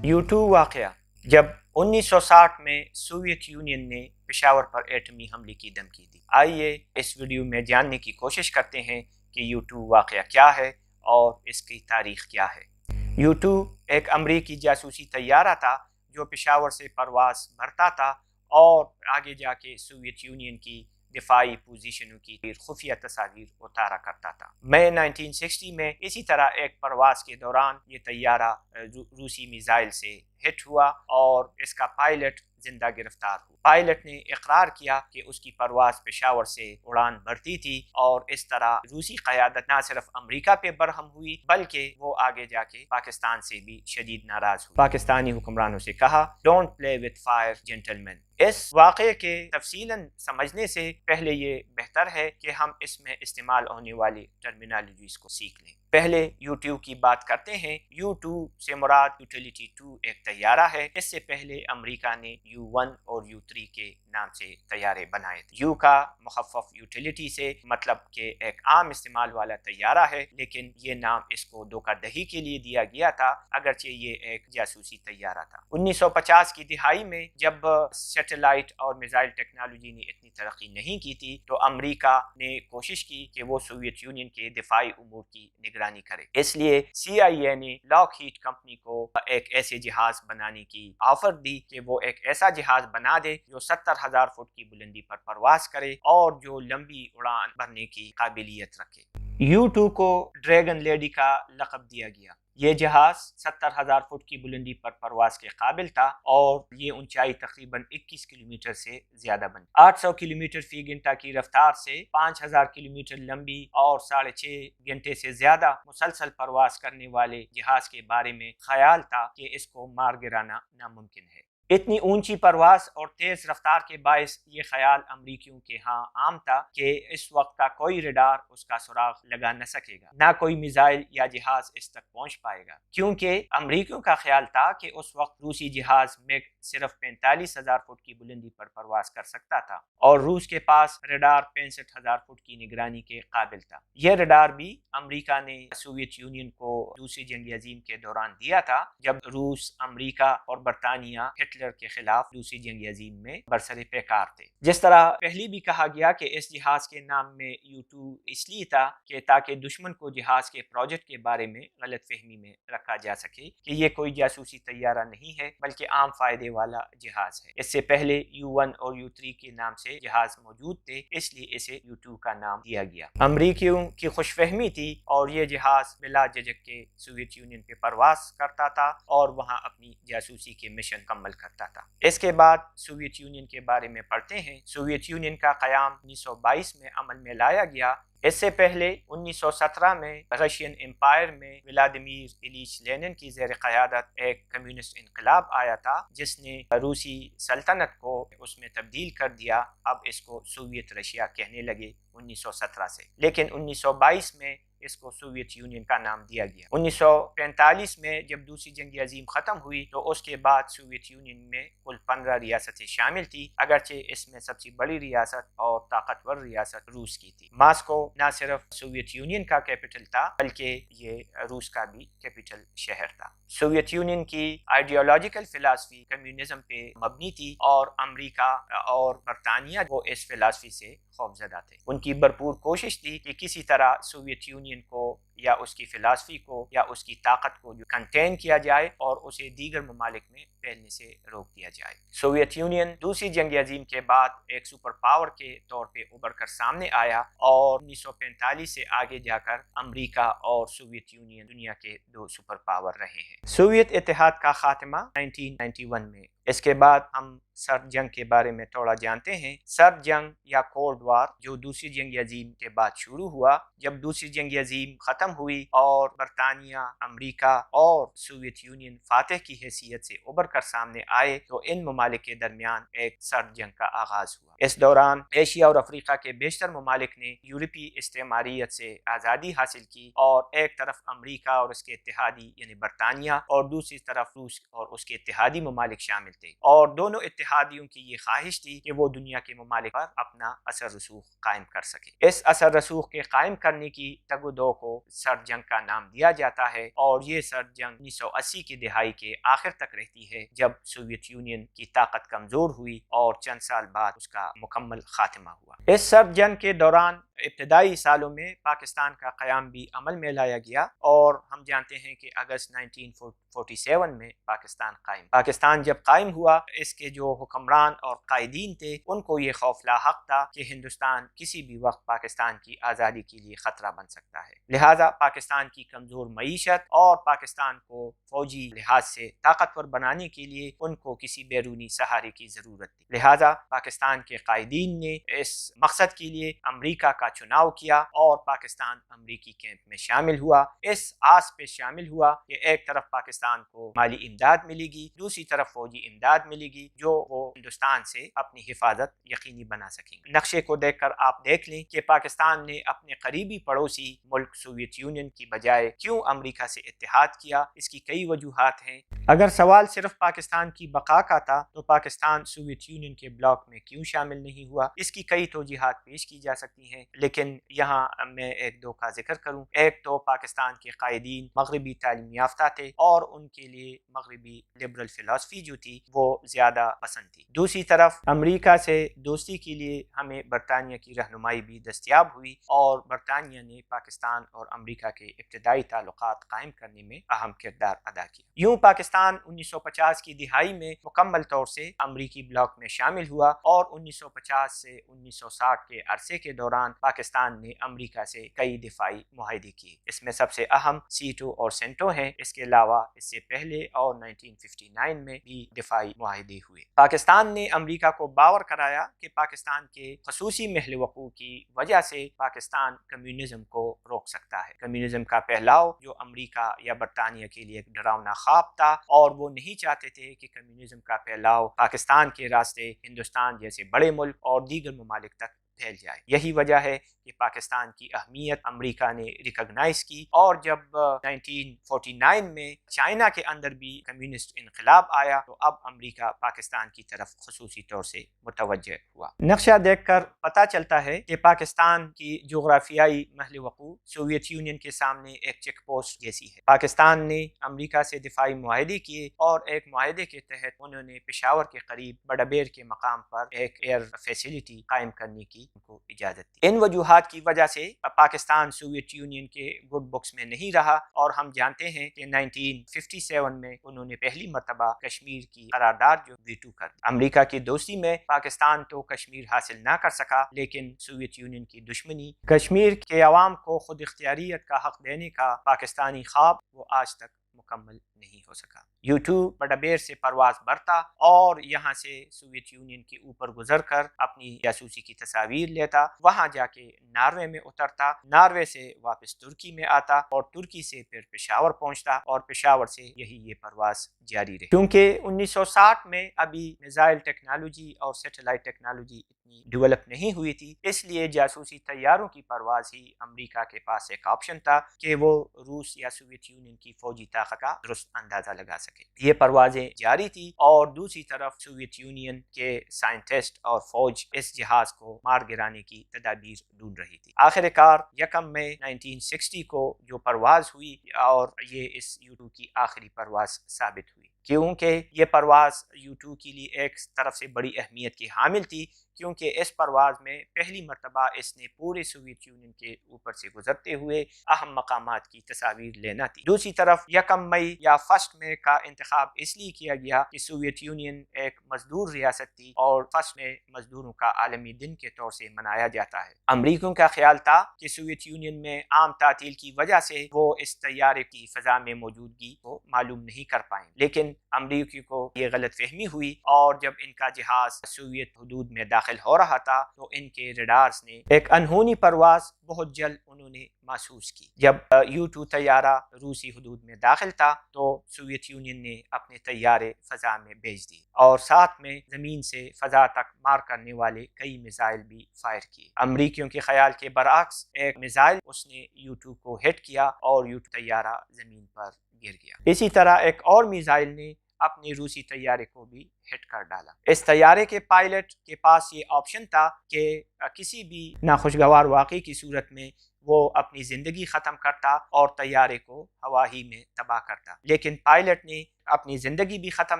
U2 واقعہ جب 1960 میں سوویت یونین نے پشاور پر ایٹمی حملے کی دھمکی دی۔ آئیے اس ویڈیو میں جاننے کی کوشش کرتے ہیں کہ U2 واقعہ کیا ہے اور اس کی تاریخ کیا ہے۔ U2 ایک امریکی جاسوسی طیارہ تھا جو پشاور سے پرواز بھرتا تھا اور آگے جا کے سوویت یونین کی دفاعی پوزیشنوں کی خفیہ تصاویر اتارا کرتا تھا۔ مئی 1960 میں اسی طرح ایک پرواز کے دوران یہ طیارہ روسی میزائل سے ہٹ ہوا اور اس کا پائلٹ زندہ گرفتار ہوا۔ پائلٹ نے اقرار کیا کہ اس کی پرواز پشاور سے اڑان بھرتی تھی اور اس طرح روسی قیادت نہ صرف امریکہ پہ برہم ہوئی بلکہ وہ آگے جا کے پاکستان سے بھی شدید ناراض ہوئی۔ پاکستانی حکمرانوں سے کہا don't play with fire gentleman. اس واقعے کے تفصیلاً سمجھنے سے پہلے یہ بہتر ہے کہ ہم اس میں استعمال ہونے والی ٹرمینالوجیز کو سیکھ لیں۔ پہلے U2 کی بات کرتے ہیں۔ U2 سے مراد یوٹیلیٹی 2 ایک طیارہ ہے۔ اس سے پہلے امریکہ نے U1 اور U3 کے نام سے طیارے بنائے تھے۔ U کا مخفف یوٹیلیٹی سے مطلب کہ ایک عام استعمال والا طیارہ ہے، لیکن یہ نام اس کو دھوکہ دہی کے لیے دیا گیا تھا اگرچہ یہ ایک جاسوسی طیارہ تھا۔ 1950 کی دہائی میں جب سیٹلائٹ اور میزائل ٹیکنالوجی نے اتنی ترقی نہیں کی تھی تو امریکہ نے کوشش کی کہ وہ سوویت یونین کے دفاعی امور کی نگرانی کرے۔ اس لیے CIA نے لاک ہیڈ کمپنی کو ایک ایسے جہاز بنانے کی آفر دی کہ وہ ایک ایسا جہاز بنا دے جو 70,000 فٹ کی بلندی پر پرواز کرے اور جو لمبی اڑان بھرنے کی قابلیت رکھے۔ U2 کو ڈریگن لیڈی کا لقب دیا گیا۔ یہ جہاز 70,000 فٹ کی بلندی پر پرواز کے قابل تھا اور یہ اونچائی تقریباً 21 کلومیٹر سے زیادہ بنی۔ 800 کلومیٹر فی گھنٹہ کی رفتار سے 5,000 کلومیٹر لمبی اور 6.5 گھنٹے سے زیادہ مسلسل پرواز کرنے والے جہاز کے بارے میں خیال تھا کہ اس کو مار گرانا ناممکن ہے۔ اتنی اونچی پرواز اور تیز رفتار کے باعث یہ خیال امریکیوں کے ہاں عام تھا کہ اس وقت کا کوئی ریڈار اس کا سراغ لگا نہ سکے گا، نہ کوئی میزائل یا جہاز اس تک پہنچ پائے گا، کیونکہ امریکیوں کا خیال تھا کہ اس وقت روسی جہاز میگ صرف 45,000 فٹ کی بلندی پر پرواز کر سکتا تھا اور روس کے پاس ریڈار 65,000 فٹ کی نگرانی کے قابل تھا۔ یہ ریڈار بھی امریکہ نے سوویت یونین کو دوسری جنگ عظیم کے دوران دیا تھا جب روس، امریکہ اور برطانیہ ہٹلر کے خلاف دوسری جنگ عظیم میں برسر پیکار تھے۔ جس طرح پہلی بھی کہا گیا کہ اس جہاز کے نام میں U2 اس لیے تھا کہ تاکہ دشمن کو جہاز کے پروجیکٹ کے بارے میں غلط فہمی میں رکھا جا سکے کہ یہ کوئی جاسوسی طیارہ نہیں ہے بلکہ عام فائدے والا جہاز ہے۔ اس سے پہلے U1 اور U3 کے نام سے جہاز موجود تھے، اس لیے اسے U2 کا نام دیا گیا۔ امریکیوں کی خوش فہمی تھی اور یہ جہاز بلا جھجک کے سوویت یونین پہ پرواز کرتا تھا اور وہاں اپنی جاسوسی کے مشن مکمل کرتا تھا۔ اس کے بعد سوویت یونین کے بارے میں پڑھتے ہیں۔ سوویت یونین کا قیام 1922 میں عمل میں لایا گیا۔ اس سے پہلے 1917 میں رشین امپائر میں ولادیمیر ایلیچ لینن کی زیر قیادت ایک کمیونسٹ انقلاب آیا تھا جس نے روسی سلطنت کو اس میں تبدیل کر دیا۔ اب اس کو سوویت رشیا کہنے لگے 1917 سے، لیکن 1922 میں اس کو سوویت یونین کا نام دیا گیا۔ 1945 میں جب دوسری جنگ عظیم ختم ہوئی تو اس کے بعد سوویت یونین میں کل 15 ریاستیں شامل تھی، اگرچہ اس میں سب سے بڑی ریاست اور طاقتور ریاست روس کی تھی۔ ماسکو نہ صرف سوویت یونین کا کیپٹل تھا بلکہ یہ روس کا بھی کیپٹل شہر تھا۔ سوویت یونین کی آئیڈیالوجیکل فلسفی کمیونزم پہ مبنی تھی اور امریکہ اور برطانیہ وہ اس فلسفی سے خوفزدہ تھے۔ ان کی بھرپور کوشش تھی کہ کسی طرح سوویت یونین کو یا اس کی فلسفی کو یا اس کی طاقت کو جو کنٹین کیا جائے اور اسے دیگر ممالک میں پھیلنے سے روک دیا جائے۔ سوویت یونین دوسری جنگ عظیم کے بعد ایک سپر پاور کے طور پہ ابھر کر سامنے آیا اور 1945 سے آگے جا کر امریکہ اور سوویت یونین دنیا کے دو سپر پاور رہے ہیں۔ سوویت اتحاد کا خاتمہ 1991 میں۔ اس کے بعد ہم سرد جنگ کے بارے میں تھوڑا جانتے ہیں۔ سرد جنگ یا کولڈ وار جو دوسری جنگ عظیم کے بعد شروع ہوا، جب دوسری جنگ عظیم ختم ہوئی اور برطانیہ، امریکہ اور سوویت یونین فاتح کی حیثیت سے ابھر کر سامنے آئے تو ان ممالک کے درمیان ایک سرد جنگ کا آغاز ہوا۔ اس دوران ایشیا اور افریقہ کے بیشتر ممالک نے یورپی استعماریت سے آزادی حاصل کی اور ایک طرف امریکہ اور اس کے اتحادی یعنی برطانیہ اور دوسری طرف روس اور اس کے اتحادی ممالک شامل تھے، اور دونوں اتحاد اتحادیوں کی یہ خواہش تھی کہ وہ دنیا کے ممالک پر اپنا اثر رسوخ قائم کر سکے۔ اس اثر رسوخ کے قائم کرنے کی تگ و دو کو سرد جنگ کا نام دیا جاتا ہے، اور یہ سرد جنگ 1980 کی دہائی کے آخر تک رہتی ہے، جب سوویت یونین کی طاقت کمزور ہوئی اور چند سال بعد اس کا مکمل خاتمہ ہوا۔ اس سرد جنگ کے دوران ابتدائی سالوں میں پاکستان کا قیام بھی عمل میں لایا گیا، اور ہم جانتے ہیں کہ اگست 1947 میں پاکستان جب قائم ہوا، اس کے جو حکمران اور قائدین تھے ان کو یہ خوف لاحق تھا کہ ہندوستان کسی بھی وقت پاکستان کی آزادی کے لیے خطرہ بن سکتا ہے، لہٰذا پاکستان کی کمزور معیشت اور پاکستان کو فوجی لحاظ سے طاقتور بنانے کے لیے ان کو کسی بیرونی سہارے کی ضرورت تھی، لہٰذا پاکستان کے قائدین نے اس مقصد کے لیے امریکہ کا چناؤ کیا اور پاکستان امریکی کیمپ میں شامل ہوا، اس آس پہ شامل ہوا کہ ایک طرف پاکستان کو مالی امداد ملے گی، دوسری طرف فوجی امداد ملے گی جو وہ ہندوستان سے اپنی حفاظت یقینی بنا سکیں گے۔ نقشے کو دیکھ کر آپ دیکھ لیں کہ پاکستان نے اپنے قریبی پڑوسی ملک سوویت یونین کی بجائے کیوں امریکہ سے اتحاد کیا۔ اس کی کئی وجوہات ہیں۔ اگر سوال صرف پاکستان کی بقا کا تھا تو پاکستان سوویت یونین کے بلاک میں کیوں شامل نہیں ہوا؟ اس کی کئی توجیہات پیش کی جا سکتی ہیں، لیکن یہاں میں ایک دو کا ذکر کروں۔ ایک تو پاکستان کے قائدین مغربی تعلیم یافتہ تھے اور ان کے لیے مغربی لبرل فلسفی جو تھی وہ زیادہ پسند تھی۔ دوسری طرف امریکہ سے دوستی کے لیے ہمیں برطانیہ کی رہنمائی بھی دستیاب ہوئی، اور برطانیہ نے پاکستان اور امریکہ کے ابتدائی تعلقات قائم کرنے میں اہم کردار ادا کیا۔ یوں پاکستان 1950 کی دہائی میں مکمل طور سے امریکی بلاک میں شامل ہوا، اور 1950 سے 1960 کے عرصے کے دوران پاکستان نے امریکہ سے کئی دفاعی معاہدے کیے۔ اس میں سب سے اہم سیٹو اور سینٹو ہیں، اس کے علاوہ اس سے پہلے اور 1959 میں بھی دفاعی معاہدے ہوئے۔ پاکستان نے امریکہ کو باور کرایا کہ پاکستان کے خصوصی محل وقوع کی وجہ سے پاکستان کمیونزم کو روک سکتا ہے۔ کمیونزم کا پھیلاؤ جو امریکہ یا برطانیہ کے لیے ایک ڈراؤنا خواب تھا، اور وہ نہیں چاہتے تھے کہ کمیونزم کا پھیلاؤ پاکستان کے راستے ہندوستان جیسے بڑے ملک اور دیگر ممالک تک پھیل جائے۔ یہی وجہ ہے کہ پاکستان کی اہمیت امریکہ نے ریکگنائز کی، اور جب 1949 میں چائنا کے اندر بھی کمیونسٹ انقلاب آیا تو اب امریکہ پاکستان کی طرف خصوصی طور سے متوجہ ہوا۔ نقشہ دیکھ کر پتہ چلتا ہے کہ پاکستان کی جغرافیائی محل وقوع سوویت یونین کے سامنے ایک چیک پوسٹ جیسی ہے۔ پاکستان نے امریکہ سے دفاعی معاہدے کیے، اور ایک معاہدے کے تحت انہوں نے پشاور کے قریب بڑابیر کے مقام پر ایک ایئر فیسلٹی قائم کرنے کی ان کو اجازت دی۔ ان وجوہات کی وجہ سے پاکستان سوویت یونین کے گڈ بکس میں نہیں رہا، اور ہم جانتے ہیں کہ 1957 میں انہوں نے پہلی مرتبہ کشمیر کی قرارداد جو ویٹو کر دی۔ امریکہ کی دوستی میں پاکستان تو کشمیر حاصل نہ کر سکا، لیکن سوویت یونین کی دشمنی کشمیر کے عوام کو خود اختیاریت کا حق دینے کا پاکستانی خواب وہ آج تک مکمل نہیں ہو سکا۔ U2 بڑابیر سے پرواز برتا اور یہاں سے سوویت یونین کے اوپر گزر کر اپنی جاسوسی کی تصاویر لیتا، وہاں جا کے ناروے میں اترتا، ناروے سے واپس ترکی میں آتا، اور ترکی سے پھر پشاور پہنچتا، اور پشاور سے یہی یہ پرواز جاری رہی۔ کیونکہ 1960 میں ابھی میزائل ٹیکنالوجی اور سیٹلائٹ ٹیکنالوجی اتنی ڈیولپ نہیں ہوئی تھی، اس لیے جاسوسی طیاروں کی پرواز ہی امریکہ کے پاس ایک آپشن تھا کہ وہ روس یا سوویت یونین کی فوجی طاقت کا درست اندازہ لگا سکے۔ یہ پروازیں جاری تھی، اور دوسری طرف سوویت یونین کے سائنٹسٹ اور فوج اس جہاز کو مار گرانے کی تدابیر ڈھونڈ رہی تھی۔ آخر کار 1 مئی 1960 کو جو پرواز ہوئی، اور یہ اس U2 کی آخری پرواز ثابت ہوئی، کیونکہ یہ پرواز U2 کے لیے ایک طرف سے بڑی اہمیت کی حامل تھی، کیونکہ اس پرواز میں پہلی مرتبہ اس نے پورے سوویت یونین کے اوپر سے گزرتے ہوئے اہم مقامات کی تصاویر لینا تھی۔ دوسری طرف 1 مئی یا 1 مئی کا انتخاب اس لیے کیا گیا کہ سوویت یونین ایک مزدور ریاست تھی، اور 1 مئی مزدوروں کا عالمی دن کے طور سے منایا جاتا ہے۔ امریکیوں کا خیال تھا کہ سوویت یونین میں عام تعطیل کی وجہ سے وہ اس طیارے کی فضا میں موجودگی کو معلوم نہیں کر پائیں، لیکن امریکیوں کو یہ غلط فہمی ہوئی، اور جب ان کا جہاز سوویت حدود میں داخل ہو رہا تھا تو ان کے ریڈارز نے ایک انہونی پرواز بہت جلد انہوں نے محسوس کی۔ جب U2 طیارہ روسی حدود میں داخل تھا تو سوویت یونین نے اپنے طیارے فضا میں بھیج دیے، اور ساتھ میں زمین سے فضا تک مار کرنے والے کئی میزائل بھی فائر کیے۔ امریکیوں کے خیال کے برعکس ایک میزائل اس نے U2 کو ہٹ کیا، اور U2 طیارہ زمین پر گر گیا۔ اسی طرح ایک اور میزائل نے اپنے روسی طیارے کو بھی ہٹ کر ڈالا۔ اس طیارے کے پائلٹ کے پاس یہ آپشن تھا کہ کسی بھی ناخوشگوار واقعے کی صورت میں وہ اپنی زندگی ختم کرتا اور طیارے کو ہوا ہی میں تباہ کرتا، لیکن پائلٹ نے اپنی زندگی بھی ختم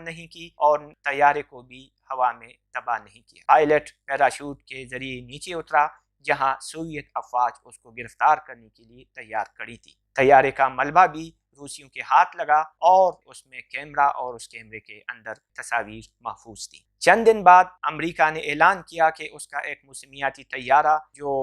نہیں کی اور طیارے کو بھی ہوا میں تباہ نہیں کیا۔ پائلٹ پیراشوٹ کے ذریعے نیچے اترا جہاں سوویت افواج اس کو گرفتار کرنے کے لیے تیار کھڑی تھی۔ طیارے کا ملبہ بھی روسیوں کے ہاتھ لگا اور اس میں کیمرہ اور اس کیمرے کے اندر تصاویر محفوظ تھی۔ چند دن بعد امریکہ نے اعلان کیا کہ اس کا ایک موسمیاتی طیارہ جو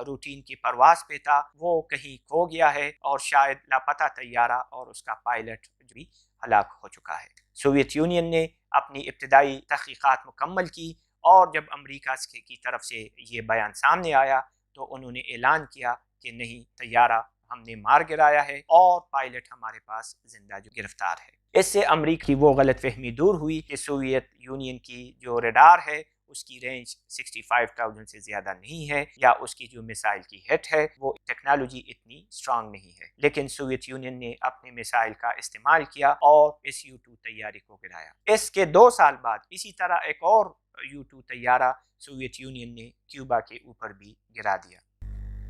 روٹین کی پرواز پہ تھا وہ کہیں کھو گیا ہے اور شاید لاپتہ طیارہ اور اس کا پائلٹ بھی ہلاک ہو چکا ہے۔ سوویت یونین نے اپنی ابتدائی تحقیقات مکمل کی اور جب امریکہ کی طرف سے یہ بیان سامنے آیا تو انہوں نے اعلان کیا کہ نہیں، طیارہ ہم نے مار گرایا ہے اور پائلٹ ہمارے پاس زندہ جو گرفتار ہے۔ اس سے امریکہ کی وہ غلط فہمی دور ہوئی کہ سوویت یونین کی جو ریڈار ہے اس کی رینج 65,000 سے زیادہ نہیں ہے، یا اس کی جو میسائل کی ہٹ ہے وہ ٹیکنالوجی اتنی اسٹرانگ نہیں ہے، لیکن سوویت یونین نے اپنے میسائل کا استعمال کیا اور اس U-2 طیارے کو گرایا۔ اس کے 2 سال بعد اسی طرح ایک اور U-2 طیارہ سوویت یونین نے کیوبا کے اوپر بھی گرا دیا۔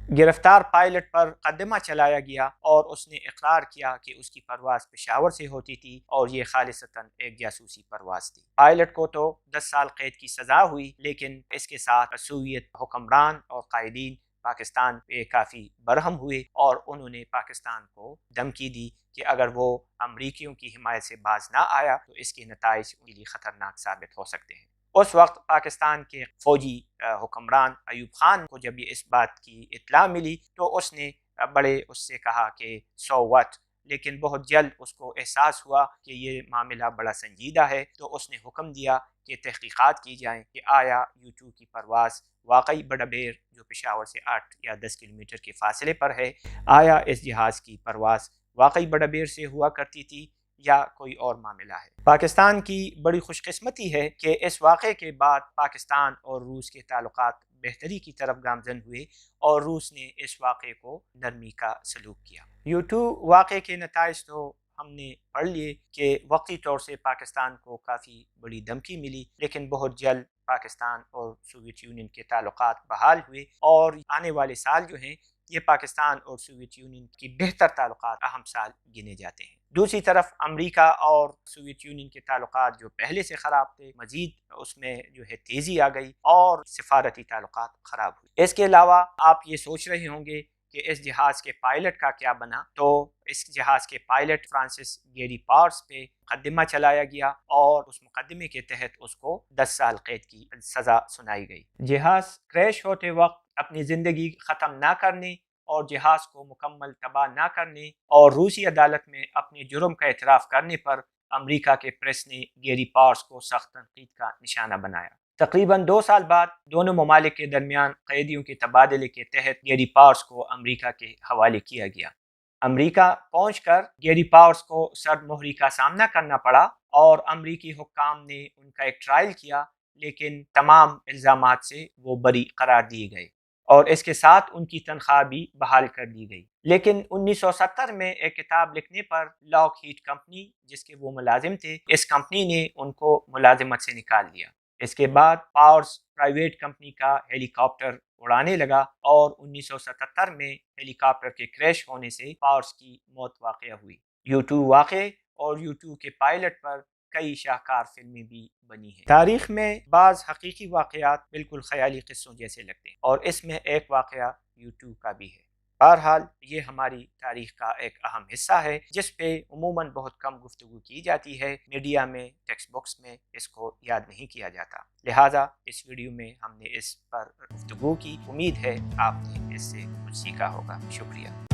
گرفتار پائلٹ پر مقدمہ چلایا گیا اور اس نے اقرار کیا کہ اس کی پرواز پشاور سے ہوتی تھی اور یہ خالصتاً ایک جاسوسی پرواز تھی۔ پائلٹ کو تو 10 سال قید کی سزا ہوئی، لیکن اس کے ساتھ سوویت حکمران اور قائدین پاکستان پہ کافی برہم ہوئے اور انہوں نے پاکستان کو دھمکی دی کہ اگر وہ امریکیوں کی حمایت سے باز نہ آیا تو اس کے نتائج ان کے لیے خطرناک ثابت ہو سکتے ہیں۔ اس وقت پاکستان کے فوجی حکمران ایوب خان کو جب یہ اس بات کی اطلاع ملی تو اس نے بڑے اس سے کہا کہ سو واٹ، لیکن بہت جلد اس کو احساس ہوا کہ یہ معاملہ بڑا سنجیدہ ہے تو اس نے حکم دیا کہ تحقیقات کی جائیں کہ آیا U-2 کی پرواز واقعی بڑابیر جو پشاور سے 8 یا 10 کلومیٹر کے فاصلے پر ہے، آیا اس جہاز کی پرواز واقعی بڑابیر سے ہوا کرتی تھی یا کوئی اور معاملہ ہے۔ پاکستان کی بڑی خوش قسمتی ہے کہ اس واقعے کے بعد پاکستان اور روس کے تعلقات بہتری کی طرف گامزن ہوئے اور روس نے اس واقعے کو نرمی کا سلوک کیا۔ U-2 واقعے کے نتائج تو ہم نے پڑھ لیے کہ وقتی طور سے پاکستان کو کافی بڑی دھمکی ملی، لیکن بہت جلد پاکستان اور سوویت یونین کے تعلقات بحال ہوئے اور آنے والے سال جو ہیں یہ پاکستان اور سوویت یونین کی بہتر تعلقات اہم سال گنے جاتے ہیں۔ دوسری طرف امریکہ اور سوویت یونین کے تعلقات جو پہلے سے خراب تھے، مزید اس میں جو ہے تیزی آ گئی اور سفارتی تعلقات خراب ہوئے۔ اس کے علاوہ آپ یہ سوچ رہے ہوں گے کہ اس جہاز کے پائلٹ کا کیا بنا، تو اس جہاز کے پائلٹ فرانسس گیری پارس پہ مقدمہ چلایا گیا اور اس مقدمے کے تحت اس کو 10 سال قید کی سزا سنائی گئی۔ جہاز کریش ہوتے وقت اپنی زندگی ختم نہ کرنے اور جہاز کو مکمل تباہ نہ کرنے اور روسی عدالت میں اپنے جرم کا اعتراف کرنے پر امریکہ کے پریس نے گیری پارس کو سخت تنقید کا نشانہ بنایا۔ تقریباً 2 سال بعد دونوں ممالک کے درمیان قیدیوں کے تبادلے کے تحت گیری پارس کو امریکہ کے حوالے کیا گیا۔ امریکہ پہنچ کر گیری پارس کو سرد مہری کا سامنا کرنا پڑا اور امریکی حکام نے ان کا ایک ٹرائل کیا، لیکن تمام الزامات سے وہ بری قرار دیے گئے اور اس کے ساتھ ان کی تنخواہ بھی بحال کر دی گئی۔ لیکن 1970 میں ایک کتاب لکھنے پر لاک ہیڈ کمپنی، جس کے وہ ملازم تھے، اس کمپنی نے ان کو ملازمت سے نکال دیا۔ اس کے بعد پاورز پرائیویٹ کمپنی کا ہیلی کاپٹر اڑانے لگا اور 1977 میں ہیلی کاپٹر کے کریش ہونے سے پاورز کی موت واقع ہوئی۔ U-2 واقعے اور U-2 کے پائلٹ پر کئی شاہکار فلمیں بھی بنی ہیں۔ تاریخ میں بعض حقیقی واقعات بالکل خیالی قصوں جیسے لگتے ہیں اور اس میں ایک واقعہ U-2 کا بھی ہے۔ بہرحال یہ ہماری تاریخ کا ایک اہم حصہ ہے جس پہ عموماً بہت کم گفتگو کی جاتی ہے، میڈیا میں، ٹیکسٹ بکس میں اس کو یاد نہیں کیا جاتا، لہٰذا اس ویڈیو میں ہم نے اس پر گفتگو کی۔ امید ہے آپ نے اس سے کچھ سیکھا ہوگا۔ شکریہ۔